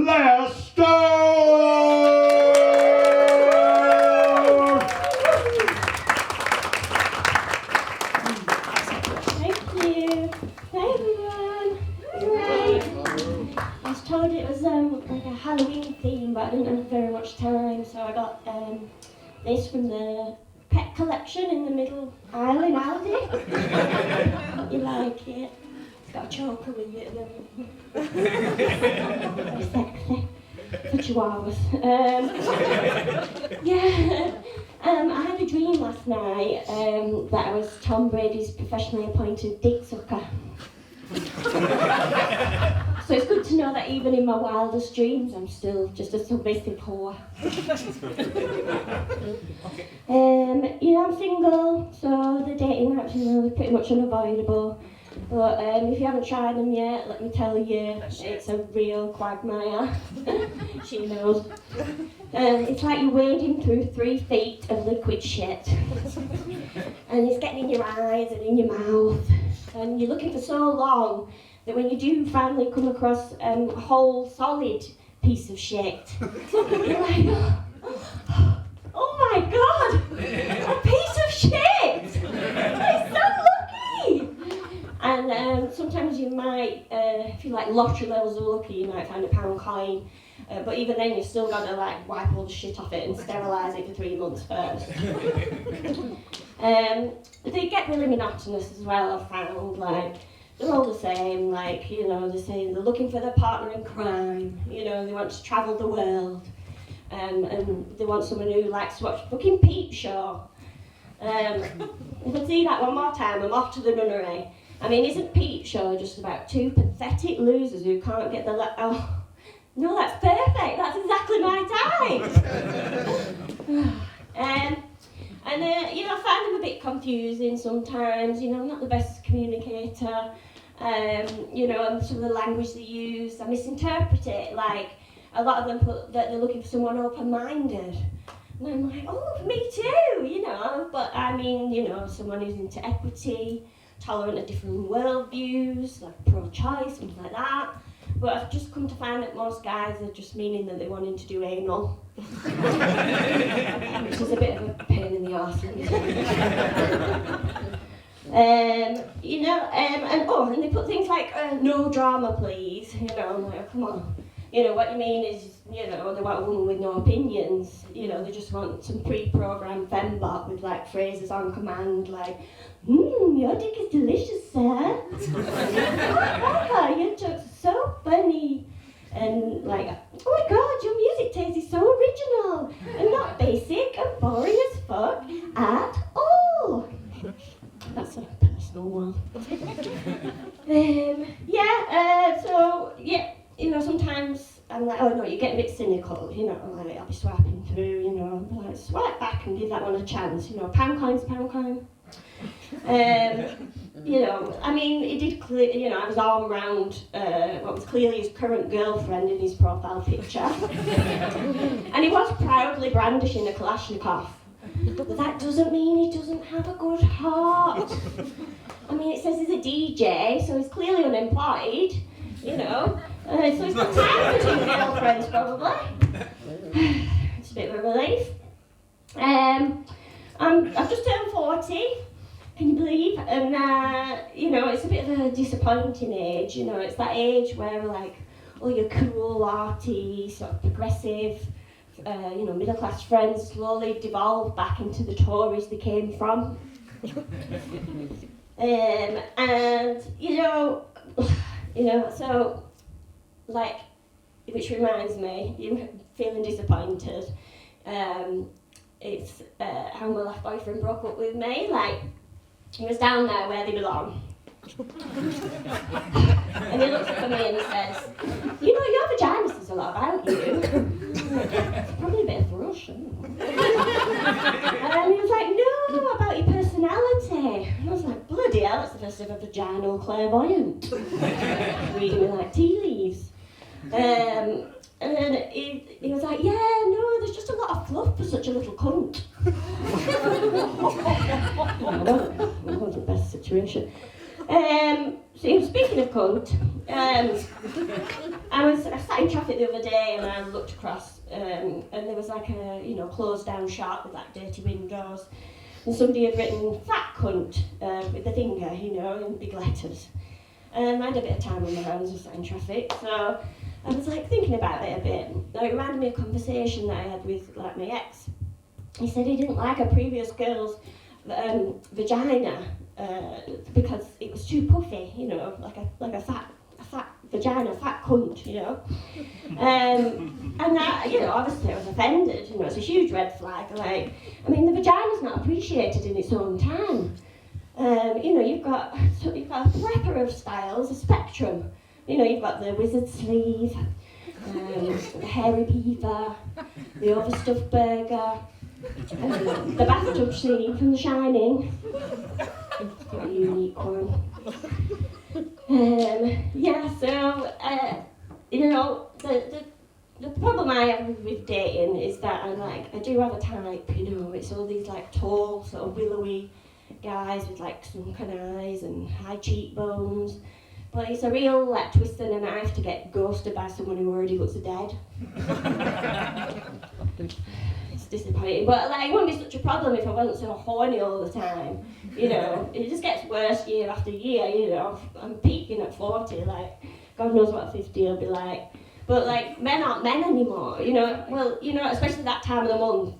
Leah Thurs! Thank you. Hi everyone. Right. I was told it was like a Halloween theme, but I didn't have very much time, so I got this from the pet collection in the middle aisle in Aldi. You like it? It's got a choker with it. Very sexy. For chihuahuas. I had a dream last night that I was Tom Brady's professionally appointed dick sucker. So it's good to know that even in my wildest dreams, I'm still just a submissive whore. I'm single, so the dating apps are pretty much unavoidable. But if you haven't tried them yet, let me tell you, it's a real quagmire. She knows. It's like you're wading through 3 feet of liquid shit. And it's getting in your eyes and in your mouth. And you're looking for so long that when you do finally come across a whole solid piece of shit, you're like, oh my god, a piece of shit! It's so lucky! And sometimes you might, if you like lottery levels are lucky, you might find a £1 coin. But even then, you've still got to like wipe all the shit off it and sterilise it for 3 months first. They get really monotonous as well, I've found. Like, they're all the same. Like, they say they're looking for their partner in crime. They want to travel the world. And they want someone who likes to watch fucking Peep Show. If I see that one more time, I'm off to the nunnery. I mean, isn't Peep Show just about 2 pathetic losers who can't get the oh, no, that's perfect. That's exactly my type. I find them a bit confusing sometimes. I'm not the best communicator. And some of the language they use, I misinterpret it. Like, a lot of them put that they're looking for someone open-minded. And I'm like, oh, me too, But I mean, someone who's into equity, tolerant of different worldviews, like pro-choice, things like that. But I've just come to find that most guys are just meaning that they're wanting to do anal. Which is a bit of a pain in the arse. And they put things like, no drama please. I'm like, oh, come on. What you mean is, they want a woman with no opinions. They just want some pre-programmed fembot with like phrases on command like, your dick is delicious, sir. Oh, your jokes are so funny. And like, oh my god, your music taste is so original and not basic and boring as fuck at all. That's a personal one. Sometimes I'm like, oh no, you get a bit cynical, like I'll be swiping through, I'll be like, swipe back and give that one a chance, pound coin's pound coin. It did clear, I was arm round what was clearly his current girlfriend in his profile picture. And he was proudly brandishing a Kalashnikov. But that doesn't mean he doesn't have a good heart. I mean, it says he's a DJ, so he's clearly unemployed, so he's got time for 2 girlfriends, probably. It's a bit of a relief. I've just turned 40. Can you believe? And, it's a bit of a disappointing age, it's that age where, like, all your cool, arty, sort of progressive, middle-class friends slowly devolve back into the Tories they came from. So, like, which reminds me, you're feeling disappointed. It's how my last boyfriend broke up with me, like, he was down there where they belong. And he looks up at me and he says, your vagina says a lot about you. It's probably a bit of a rush, isn't it? And he was like, no, about your personality. And I was like, bloody hell, it's the first ever vaginal clairvoyant. Reading me like tea leaves. And then he was like, yeah, no, there's just a lot of fluff for such a little cunt. It wasn't the best situation. So speaking of cunt, I sat in traffic the other day and I looked across and there was like a closed down shop with like dirty windows, and somebody had written fat cunt with the finger, in big letters. I had a bit of time on my hands with sat in traffic, so I was like thinking about it a bit. Now, it reminded me of a conversation that I had with like my ex. He said he didn't like a previous girl's vagina because it was too puffy, like a fat vagina, fat cunt, and that, obviously I was offended. It's a huge red flag. Like, I mean, the vagina's not appreciated in its own time. You've got a plethora of styles, a spectrum. You've got the wizard sleeve, the hairy beaver, the overstuffed burger, the bathtub scene from The Shining. It's quite a unique one. The problem I have with dating is that I do have a type, it's all these like tall, sort of willowy guys with like sunken eyes and high cheekbones. But it's a real twist and a knife to get ghosted by someone who already looks dead. It's disappointing, but it wouldn't be such a problem if I wasn't so horny all the time. It just ggets worse year after year. I'm peaking at 40, God knows what 50 will be like. But men aren't men anymore, especially that time of the month,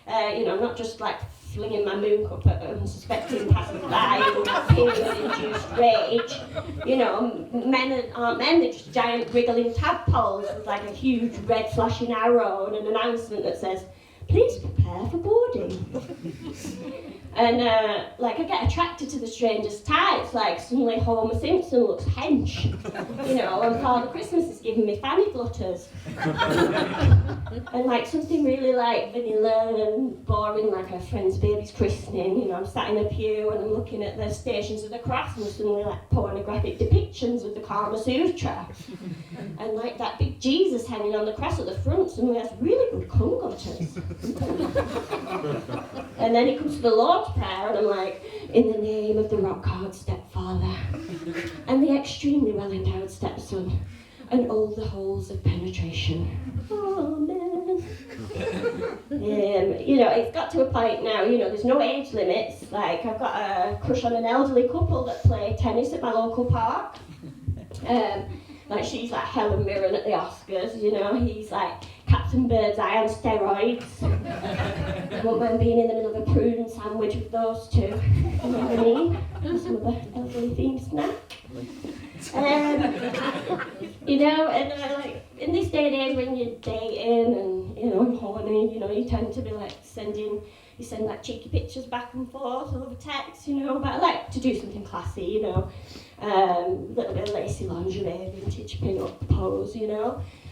I'm not just flinging my moon cup at unsuspecting passersby with period-induced rage. Men aren't men, they're just giant wriggling tadpoles with a huge red flashing arrow and an announcement that says, "Please prepare for boarding." And I get attracted to the strangest types, suddenly Homer Simpson looks hench, and Father Christmas is giving me fanny flutters. And something really vanilla and boring, like a friend's baby's christening, I'm sat in a pew and I'm looking at the Stations of the Cross and suddenly pornographic depictions of the Kama Sutra. And that big Jesus hanging on the cross at the front suddenly has really good cum gutters. And then it comes to the Lord's Prayer and I'm like, in the name of the rock-hard stepfather and the extremely well-endowed stepson and all the holes of penetration. Oh, man. It's got to a point now, there's no age limits. I've got a crush on an elderly couple that play tennis at my local park. She's Helen Mirren at the Oscars, he's Captain Birdseye on steroids. I won't mind being in the middle of a prune sandwich with those two, you know what I mean? Some of the elderly themed snack. In this day and age when you're dating and, horny, you tend to be you send cheeky pictures back and forth over text, but I like to do something classy, a little bit of lacy lingerie, vintage pin-up pose,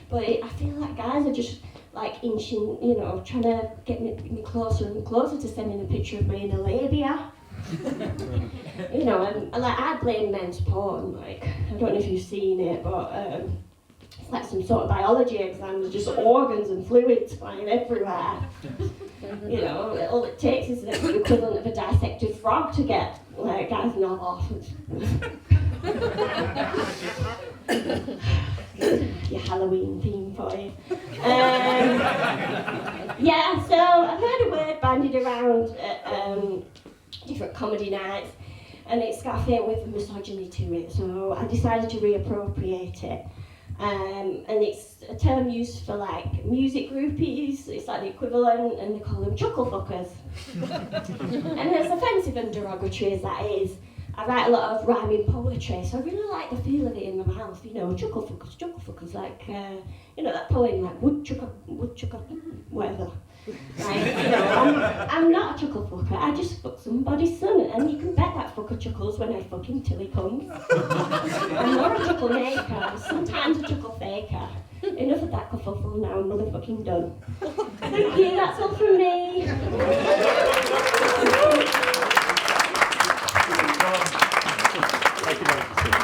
But I feel like guys are just inching, trying to get me closer and closer to sending a picture of my inner labia. And I blame men's porn, I don't know if you've seen it, but it's some sort of biology exam, there's just organs and fluids flying everywhere. All it takes is the equivalent of a dissected frog to get guys not off. Your Halloween theme for you. So I've heard a word bandied around at different comedy nights, and it's got a thing with misogyny to it, so I decided to reappropriate it. And it's a term used for music groupies, it's the equivalent, and they call them chuckle fuckers. And as offensive and derogatory as that is, I write a lot of rhyming poetry, so I really like the feel of it in my mouth, chuckle fuckers, that poem, woodchucker, whatever. I'm not a chuckle fucker, I just fuck somebody's son, and you can bet that fucker chuckles when I fuck him till he comes. I'm not a chuckle maker, sometimes a chuckle faker. Enough of that kerfuffle, now I'm motherfucking done. Thank you, that's all from me.